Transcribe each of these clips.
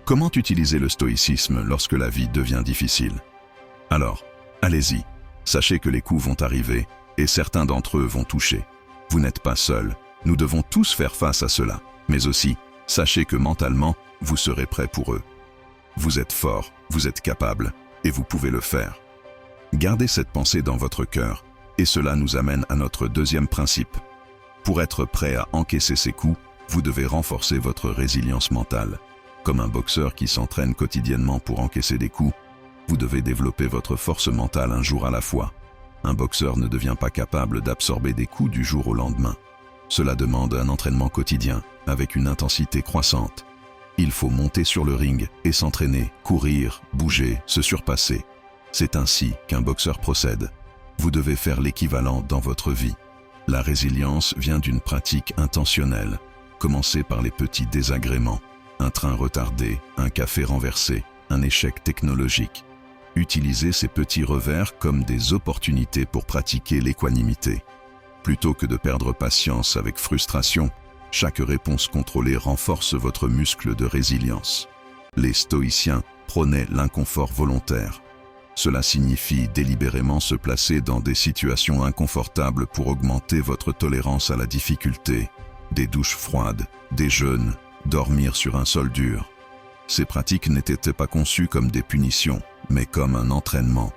Comment utiliser le stoïcisme lorsque la vie devient difficile? Alors, allez-y. Sachez que les coups vont arriver et certains d'entre eux vont toucher. Vous n'êtes pas seul. Nous devons tous faire face à cela. Mais aussi, sachez que mentalement, vous serez prêt pour eux. Vous êtes fort, vous êtes capable et vous pouvez le faire. Gardez cette pensée dans votre cœur et cela nous amène à notre deuxième principe. Pour être prêt à encaisser ces coups, vous devez renforcer votre résilience mentale. Comme un boxeur qui s'entraîne quotidiennement pour encaisser des coups, vous devez développer votre force mentale un jour à la fois. Un boxeur ne devient pas capable d'absorber des coups du jour au lendemain. Cela demande un entraînement quotidien, avec une intensité croissante. Il faut monter sur le ring et s'entraîner, courir, bouger, se surpasser. C'est ainsi qu'un boxeur procède. Vous devez faire l'équivalent dans votre vie. La résilience vient d'une pratique intentionnelle. Commencez par les petits désagréments. Un train retardé, un café renversé, un échec technologique. Utilisez ces petits revers comme des opportunités pour pratiquer l'équanimité. Plutôt que de perdre patience avec frustration, chaque réponse contrôlée renforce votre muscle de résilience. Les stoïciens prônaient l'inconfort volontaire. Cela signifie délibérément se placer dans des situations inconfortables pour augmenter votre tolérance à la difficulté. Des douches froides, des jeûnes, dormir sur un sol dur. Ces pratiques n'étaient pas conçues comme des punitions, mais comme un entraînement.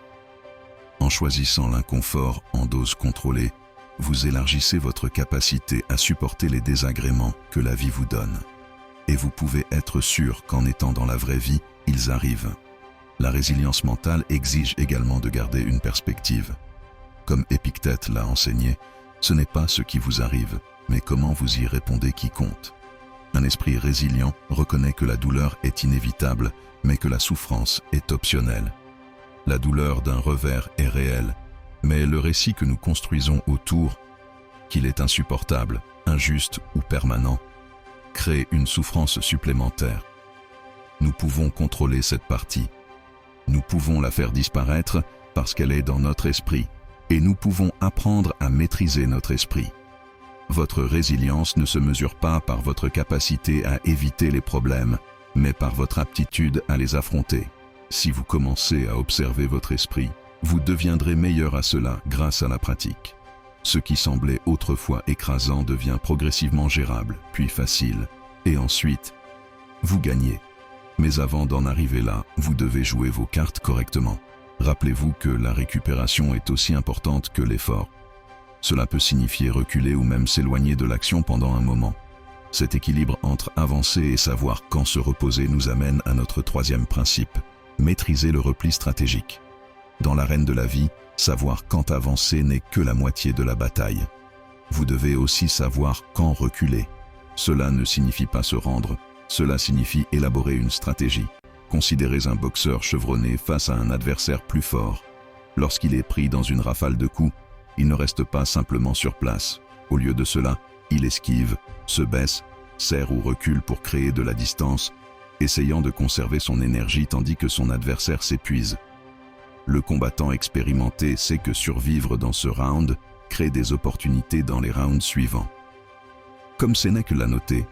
En choisissant l'inconfort en dose contrôlée, vous élargissez votre capacité à supporter les désagréments que la vie vous donne. Et vous pouvez être sûr qu'en étant dans la vraie vie, ils arrivent. La résilience mentale exige également de garder une perspective. Comme Épictète l'a enseigné, ce n'est pas ce qui vous arrive, mais comment vous y répondez qui compte. Un esprit résilient reconnaît que la douleur est inévitable, mais que la souffrance est optionnelle. La douleur d'un revers est réelle, mais le récit que nous construisons autour, qu'il est insupportable, injuste ou permanent, crée une souffrance supplémentaire. Nous pouvons contrôler cette partie. Nous pouvons la faire disparaître parce qu'elle est dans notre esprit, et nous pouvons apprendre à maîtriser notre esprit. Votre résilience ne se mesure pas par votre capacité à éviter les problèmes, mais par votre aptitude à les affronter. Si vous commencez à observer votre esprit, vous deviendrez meilleur à cela grâce à la pratique. Ce qui semblait autrefois écrasant devient progressivement gérable, puis facile, et ensuite, vous gagnez. Mais avant d'en arriver là, vous devez jouer vos cartes correctement. Rappelez-vous que la récupération est aussi importante que l'effort. Cela peut signifier reculer ou même s'éloigner de l'action pendant un moment. Cet équilibre entre avancer et savoir quand se reposer nous amène à notre troisième principe, maîtriser le repli stratégique. Dans l'arène de la vie, savoir quand avancer n'est que la moitié de la bataille. Vous devez aussi savoir quand reculer. Cela ne signifie pas se rendre, cela signifie élaborer une stratégie. Considérez un boxeur chevronné face à un adversaire plus fort. Lorsqu'il est pris dans une rafale de coups, il ne reste pas simplement sur place. Au lieu de cela, il esquive, se baisse, serre ou recule pour créer de la distance, essayant de conserver son énergie tandis que son adversaire s'épuise. Le combattant expérimenté sait que survivre dans ce round crée des opportunités dans les rounds suivants. Comme Sénèque l'a noté,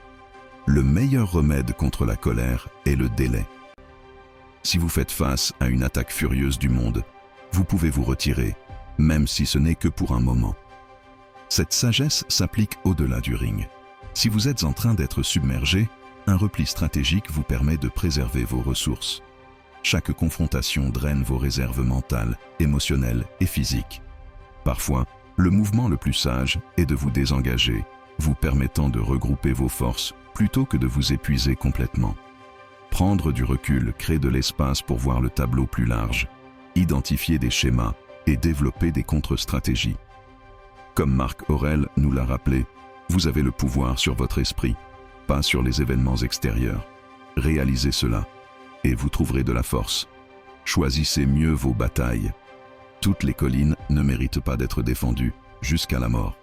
le meilleur remède contre la colère est le délai. Si vous faites face à une attaque furieuse du monde, vous pouvez vous retirer, même si ce n'est que pour un moment. Cette sagesse s'applique au-delà du ring. Si vous êtes en train d'être submergé, un repli stratégique vous permet de préserver vos ressources. Chaque confrontation draine vos réserves mentales, émotionnelles et physiques. Parfois, le mouvement le plus sage est de vous désengager, vous permettant de regrouper vos forces plutôt que de vous épuiser complètement. Prendre du recul crée de l'espace pour voir le tableau plus large, identifier des schémas et développer des contre-stratégies. Comme Marc Aurèle nous l'a rappelé, vous avez le pouvoir sur votre esprit, pas sur les événements extérieurs. Réalisez cela, et vous trouverez de la force. Choisissez mieux vos batailles. Toutes les collines ne méritent pas d'être défendues jusqu'à la mort.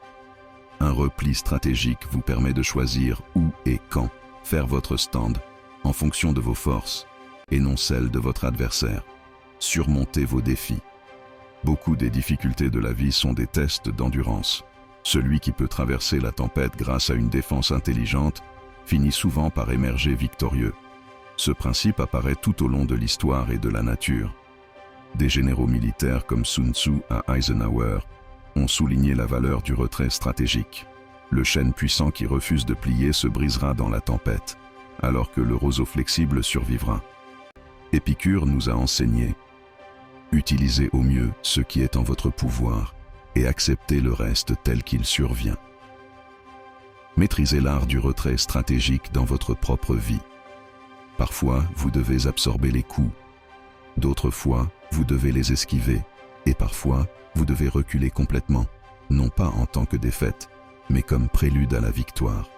Un repli stratégique vous permet de choisir où et quand faire votre stand, en fonction de vos forces, et non celles de votre adversaire. Surmontez vos défis. Beaucoup des difficultés de la vie sont des tests d'endurance. Celui qui peut traverser la tempête grâce à une défense intelligente finit souvent par émerger victorieux. Ce principe apparaît tout au long de l'histoire et de la nature. Des généraux militaires comme Sun Tzu à Eisenhower ont souligné la valeur du retrait stratégique. Le chêne puissant qui refuse de plier se brisera dans la tempête, alors que le roseau flexible survivra. Épicure nous a enseigné: utilisez au mieux ce qui est en votre pouvoir et acceptez le reste tel qu'il survient. Maîtrisez l'art du retrait stratégique dans votre propre vie. Parfois, vous devez absorber les coups. D'autres fois, vous devez les esquiver. Et parfois, vous devez reculer complètement, non pas en tant que défaite, mais comme prélude à la victoire.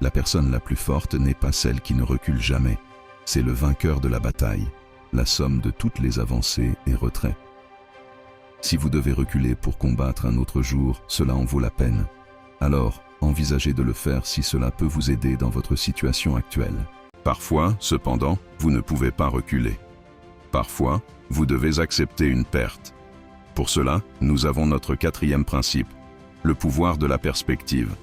La personne la plus forte n'est pas celle qui ne recule jamais. C'est le vainqueur de la bataille, la somme de toutes les avancées et retraits. Si vous devez reculer pour combattre un autre jour, cela en vaut la peine. Alors, envisagez de le faire si cela peut vous aider dans votre situation actuelle. Parfois, cependant, vous ne pouvez pas reculer. Parfois, vous devez accepter une perte. Pour cela, nous avons notre quatrième principe, le pouvoir de la perspective.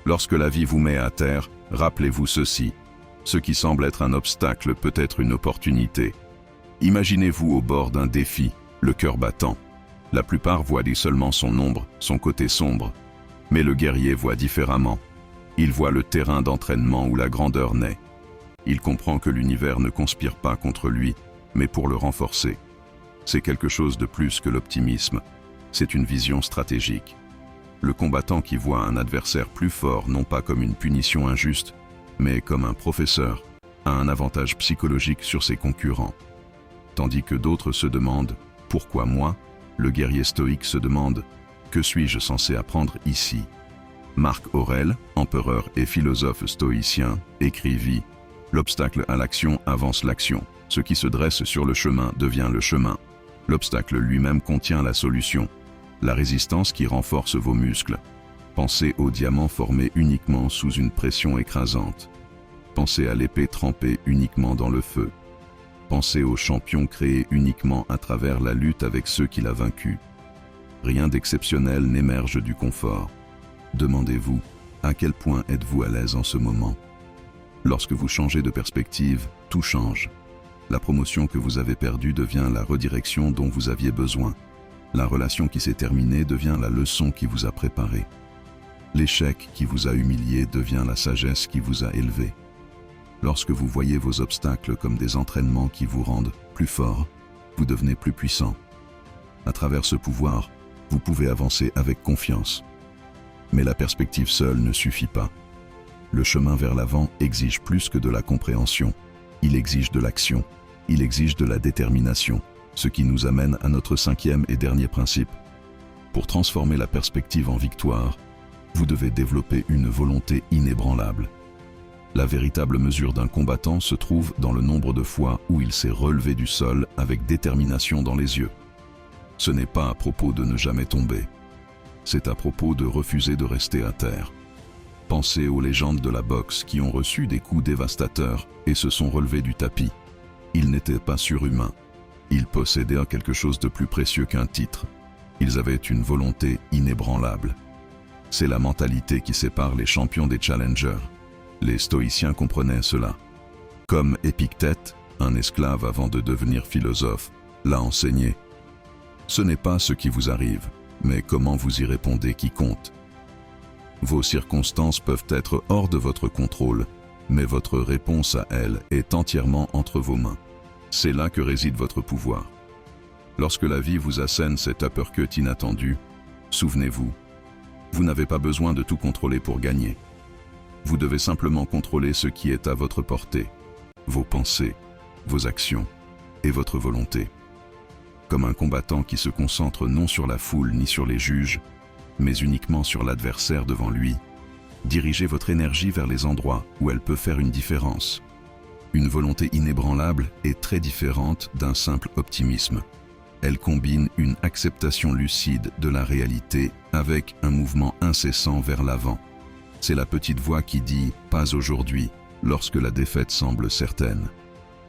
Lorsque la vie vous met à terre, rappelez-vous ceci: ce qui semble être un obstacle peut être une opportunité. Imaginez-vous au bord d'un défi, le cœur battant. La plupart voient seulement son ombre, son côté sombre. Mais le guerrier voit différemment. Il voit le terrain d'entraînement où la grandeur naît. Il comprend que l'univers ne conspire pas contre lui, mais pour le renforcer. C'est quelque chose de plus que l'optimisme. C'est une vision stratégique. Le combattant qui voit un adversaire plus fort non pas comme une punition injuste, mais comme un professeur, a un avantage psychologique sur ses concurrents. Tandis que d'autres se demandent « Pourquoi moi ?», le guerrier stoïque se demande « Que suis-je censé apprendre ici ?» Marc Aurèle, empereur et philosophe stoïcien, écrivit « L'obstacle à l'action avance l'action. Ce qui se dresse sur le chemin devient le chemin. L'obstacle lui-même contient la solution. La résistance qui renforce vos muscles. Pensez au diamant formé uniquement sous une pression écrasante. Pensez à l'épée trempée uniquement dans le feu. Pensez au champion créé uniquement à travers la lutte avec ceux qu'il a vaincus. Rien d'exceptionnel n'émerge du confort. Demandez-vous, à quel point êtes-vous à l'aise en ce moment? Lorsque vous changez de perspective, tout change. La promotion que vous avez perdue devient la redirection dont vous aviez besoin. La relation qui s'est terminée devient la leçon qui vous a préparé. L'échec qui vous a humilié devient la sagesse qui vous a élevé. Lorsque vous voyez vos obstacles comme des entraînements qui vous rendent plus fort, vous devenez plus puissant. À travers ce pouvoir, vous pouvez avancer avec confiance. Mais la perspective seule ne suffit pas. Le chemin vers l'avant exige plus que de la compréhension. Il exige de l'action. Il exige de la détermination, ce qui nous amène à notre cinquième et dernier principe. Pour transformer la perspective en victoire, vous devez développer une volonté inébranlable. La véritable mesure d'un combattant se trouve dans le nombre de fois où il s'est relevé du sol avec détermination dans les yeux. Ce n'est pas à propos de ne jamais tomber. C'est à propos de refuser de rester à terre. Pensez aux légendes de la boxe qui ont reçu des coups dévastateurs et se sont relevés du tapis. Ils n'étaient pas surhumains. Ils possédaient quelque chose de plus précieux qu'un titre. Ils avaient une volonté inébranlable. C'est la mentalité qui sépare les champions des challengers. Les stoïciens comprenaient cela. Comme Épictète, un esclave avant de devenir philosophe, l'a enseigné. Ce n'est pas ce qui vous arrive, mais comment vous y répondez qui compte. Vos circonstances peuvent être hors de votre contrôle, mais votre réponse à elles est entièrement entre vos mains. C'est là que réside votre pouvoir. Lorsque la vie vous assène cet uppercut inattendu, souvenez-vous, vous n'avez pas besoin de tout contrôler pour gagner. Vous devez simplement contrôler ce qui est à votre portée, vos pensées, vos actions et votre volonté. Comme un combattant qui se concentre non sur la foule ni sur les juges, mais uniquement sur l'adversaire devant lui, dirigez votre énergie vers les endroits où elle peut faire une différence. Une volonté inébranlable est très différente d'un simple optimisme. Elle combine une acceptation lucide de la réalité avec un mouvement incessant vers l'avant. C'est la petite voix qui dit « pas aujourd'hui » lorsque la défaite semble certaine.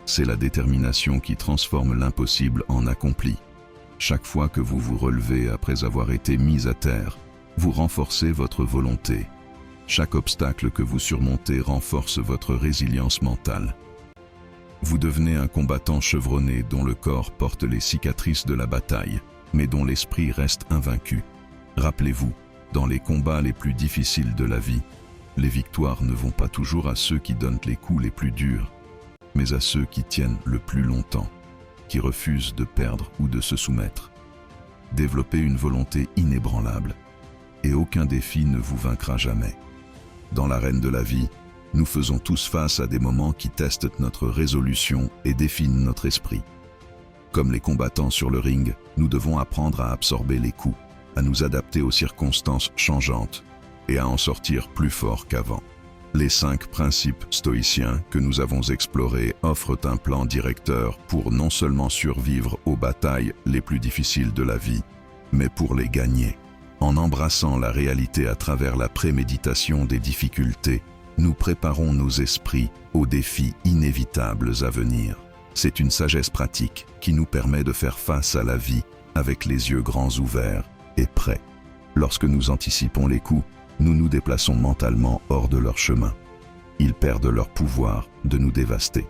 C'est la détermination qui transforme l'impossible en accompli. Chaque fois que vous vous relevez après avoir été mis à terre, vous renforcez votre volonté. Chaque obstacle que vous surmontez renforce votre résilience mentale. Vous devenez un combattant chevronné dont le corps porte les cicatrices de la bataille, mais dont l'esprit reste invaincu. Rappelez-vous, dans les combats les plus difficiles de la vie, les victoires ne vont pas toujours à ceux qui donnent les coups les plus durs, mais à ceux qui tiennent le plus longtemps, qui refusent de perdre ou de se soumettre. Développez une volonté inébranlable, et aucun défi ne vous vaincra jamais. Dans l'arène de la vie, nous faisons tous face à des moments qui testent notre résolution et définent notre esprit. Comme les combattants sur le ring, nous devons apprendre à absorber les coups, à nous adapter aux circonstances changeantes et à en sortir plus fort qu'avant. Les 5 principes stoïciens que nous avons explorés offrent un plan directeur pour non seulement survivre aux batailles les plus difficiles de la vie, mais pour les gagner. En embrassant la réalité à travers la préméditation des difficultés, nous préparons nos esprits aux défis inévitables à venir. C'est une sagesse pratique qui nous permet de faire face à la vie avec les yeux grands ouverts et prêts. Lorsque nous anticipons les coups, nous nous déplaçons mentalement hors de leur chemin. Ils perdent leur pouvoir de nous dévaster.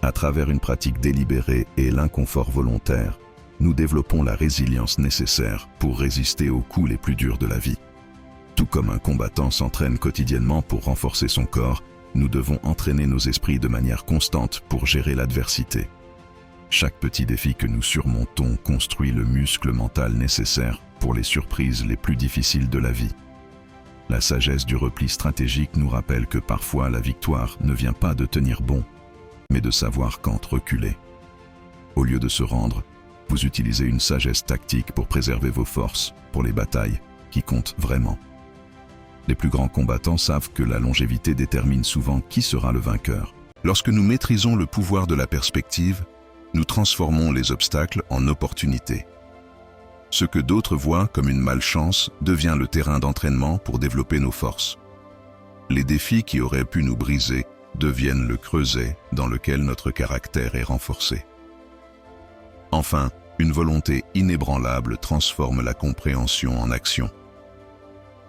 À travers une pratique délibérée et l'inconfort volontaire, nous développons la résilience nécessaire pour résister aux coups les plus durs de la vie. Tout comme un combattant s'entraîne quotidiennement pour renforcer son corps, nous devons entraîner nos esprits de manière constante pour gérer l'adversité. Chaque petit défi que nous surmontons construit le muscle mental nécessaire pour les surprises les plus difficiles de la vie. La sagesse du repli stratégique nous rappelle que parfois la victoire ne vient pas de tenir bon, mais de savoir quand reculer. Au lieu de se rendre, vous utilisez une sagesse tactique pour préserver vos forces pour les batailles qui comptent vraiment. Les plus grands combattants savent que la longévité détermine souvent qui sera le vainqueur. Lorsque nous maîtrisons le pouvoir de la perspective, nous transformons les obstacles en opportunités. Ce que d'autres voient comme une malchance devient le terrain d'entraînement pour développer nos forces. Les défis qui auraient pu nous briser deviennent le creuset dans lequel notre caractère est renforcé. Enfin, une volonté inébranlable transforme la compréhension en action.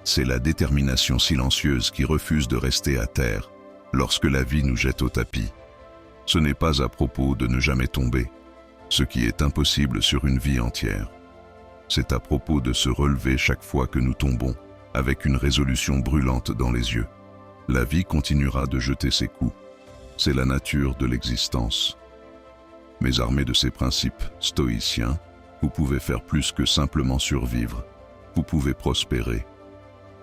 C'est la détermination silencieuse qui refuse de rester à terre lorsque la vie nous jette au tapis. Ce n'est pas à propos de ne jamais tomber, ce qui est impossible sur une vie entière. C'est à propos de se relever chaque fois que nous tombons, avec une résolution brûlante dans les yeux. La vie continuera de jeter ses coups. C'est la nature de l'existence. Mais armé de ces principes stoïciens, vous pouvez faire plus que simplement survivre. Vous pouvez prospérer.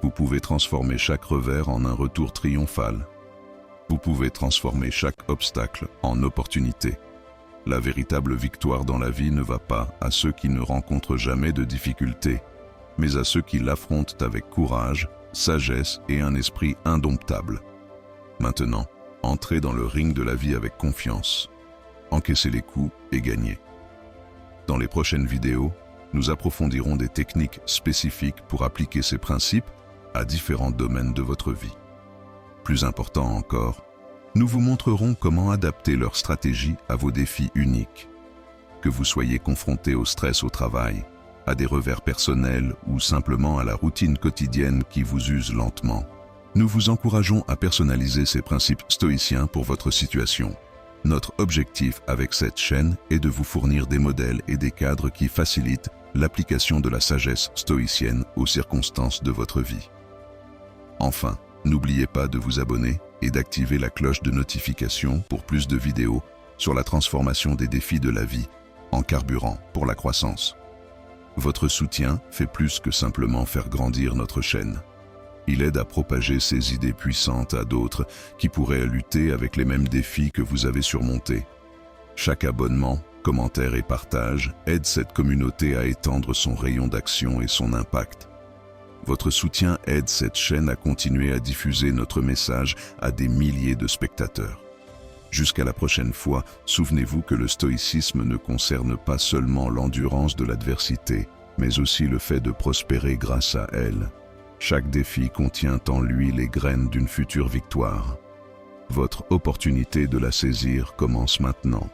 Vous pouvez transformer chaque revers en un retour triomphal. Vous pouvez transformer chaque obstacle en opportunité. La véritable victoire dans la vie ne va pas à ceux qui ne rencontrent jamais de difficultés, mais à ceux qui l'affrontent avec courage, sagesse et un esprit indomptable. Maintenant, entrez dans le ring de la vie avec confiance. Encaissez les coups et gagnez. Dans les prochaines vidéos, nous approfondirons des techniques spécifiques pour appliquer ces principes à différents domaines de votre vie. Plus important encore, nous vous montrerons comment adapter leur stratégie à vos défis uniques. Que vous soyez confronté au stress au travail, à des revers personnels ou simplement à la routine quotidienne qui vous use lentement, nous vous encourageons à personnaliser ces principes stoïciens pour votre situation. Notre objectif avec cette chaîne est de vous fournir des modèles et des cadres qui facilitent l'application de la sagesse stoïcienne aux circonstances de votre vie. Enfin, n'oubliez pas de vous abonner et d'activer la cloche de notification pour plus de vidéos sur la transformation des défis de la vie en carburant pour la croissance. Votre soutien fait plus que simplement faire grandir notre chaîne. Il aide à propager ces idées puissantes à d'autres qui pourraient lutter avec les mêmes défis que vous avez surmontés. Chaque abonnement, commentaire et partage aide cette communauté à étendre son rayon d'action et son impact. Votre soutien aide cette chaîne à continuer à diffuser notre message à des milliers de spectateurs. Jusqu'à la prochaine fois, souvenez-vous que le stoïcisme ne concerne pas seulement l'endurance de l'adversité, mais aussi le fait de prospérer grâce à elle. Chaque défi contient en lui les graines d'une future victoire. Votre opportunité de la saisir commence maintenant.